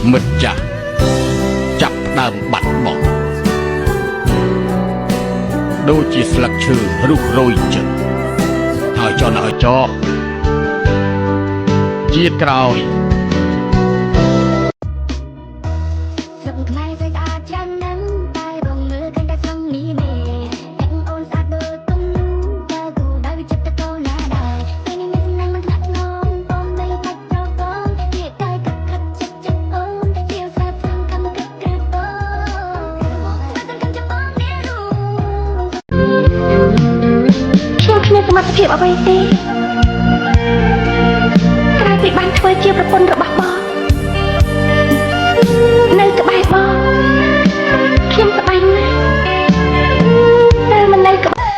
មិត្តចាស់ចាប់ដើមបាត់បង់ដូចជាស្លឹកឈើរុះរយចិត្តហើយចន់ឲ្យចោជាតិក្រោយសមត្ថភាពអ្វីទេក្រៅពីបានធ្វើជាប្រពន្ធរបស់បងនៅក្បែរបងខ្ញុំសប្បាយណាស់តែមិននៅក្បែរ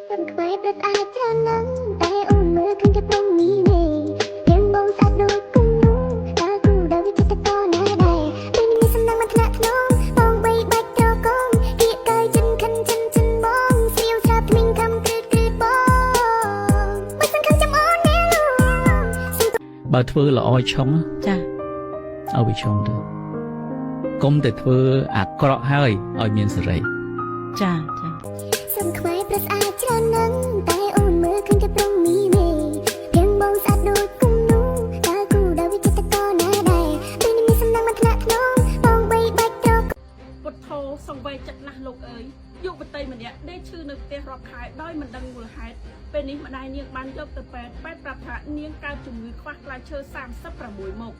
ខ្ញុំខ្វែព្រឹកអាចច្រើនណាស់តែអូនមើលឃើញតែព្រំនេះនេះយើងបងស្អាតដូចគុំនោះតើគូដែលវិចិត្រក៏ណាដែរពេលនេះសំណាងមិនថ្នាក់ក្នុងបងបីបាច់ត្រកងគៀកកាយចិនខិនចិនចិនបងស្រាវស្រាប់ថ្មីខំគ្រឹតគ្រឹតបងមិនសង្ឃឹមចាំអូនទេបើធ្វើល្អឆុងចាឲ្យវាឆុងទៅកុំតែធ្វើអាក្រក់ហើយឲ្យមានសេរីចាសឹមខ្វែព្រឹកអាចច្រើនណាស់តែអូនមើលឃើញតែព្រំនេះនេះរៀងបងស្អាតដូចគុំនោះតើគូដែលវិចិត្រក៏ណាដែរពេលនេះមានសំណាងមិនថ្នាក់ក្នុងបងបីបាច់ត្រកពុទ្ធោសង្វេគចិត្តណាស់លោកអើយយុវតីម្នាក់ដេកឈឺនៅផ្ទះរាប់ខែដោយមិនដឹងមូលហេតុពេលនេះម្ដាយនាងបានយកទៅពេទ្យប្រាប់ថានាងកើតជំងឺខ្វះផ្លែឈើ36មុខ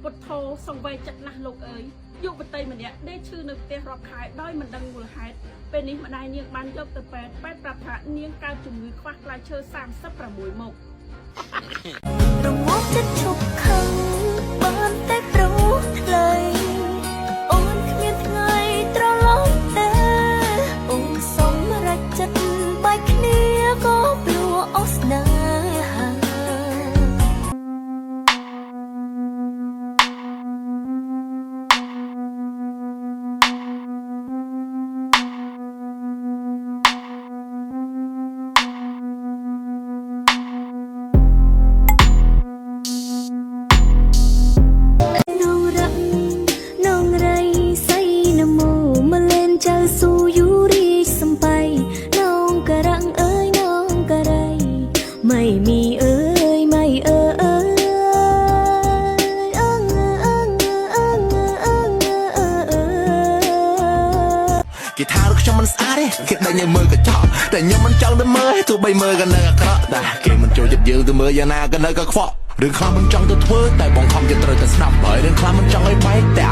ពុទ្ធោសង្វេគចិត្តណាស់លោកអើយយុវតីម្នាក់ដេកឈឺនៅផ្ទះរាប់ខែដោយមិនដឹងមូលហេតុពេលនេះម្ដាយនាងបានយកទៅពេទ្យប្រាប់ថានាងកើតជំងឺខ្វះផ្លែឈើ36មុខរងាប់ចិត្តឈប់ខឹងបានតែព្រោះខ្លីអូនគ្មានថ្ងៃត្រឡប់ទេអូនសម្រេចចិត្តបែកគ្នាក៏ព្រោះអស់ស្នេហាไม่มีไม่គេថារកខ្ញុំមិនស្អាតទេគេដេញឲ្យមើលកញ្ចក់តែខ្ញុំមិនចង់ទៅមើលទោះបីមើលក៏នៅអាក្រក់តែគេមិនចូលចិត្តយើងទៅមើលយ៉ាងណាក៏នៅក៏ខ្វក់រឿងខ្លះមិនចង់ទៅធ្វើតែបងខំចិត្តត្រូវតែស្ដាប់ហើយរឿងខ្លះមិនចង់ឲ្យបែកតែ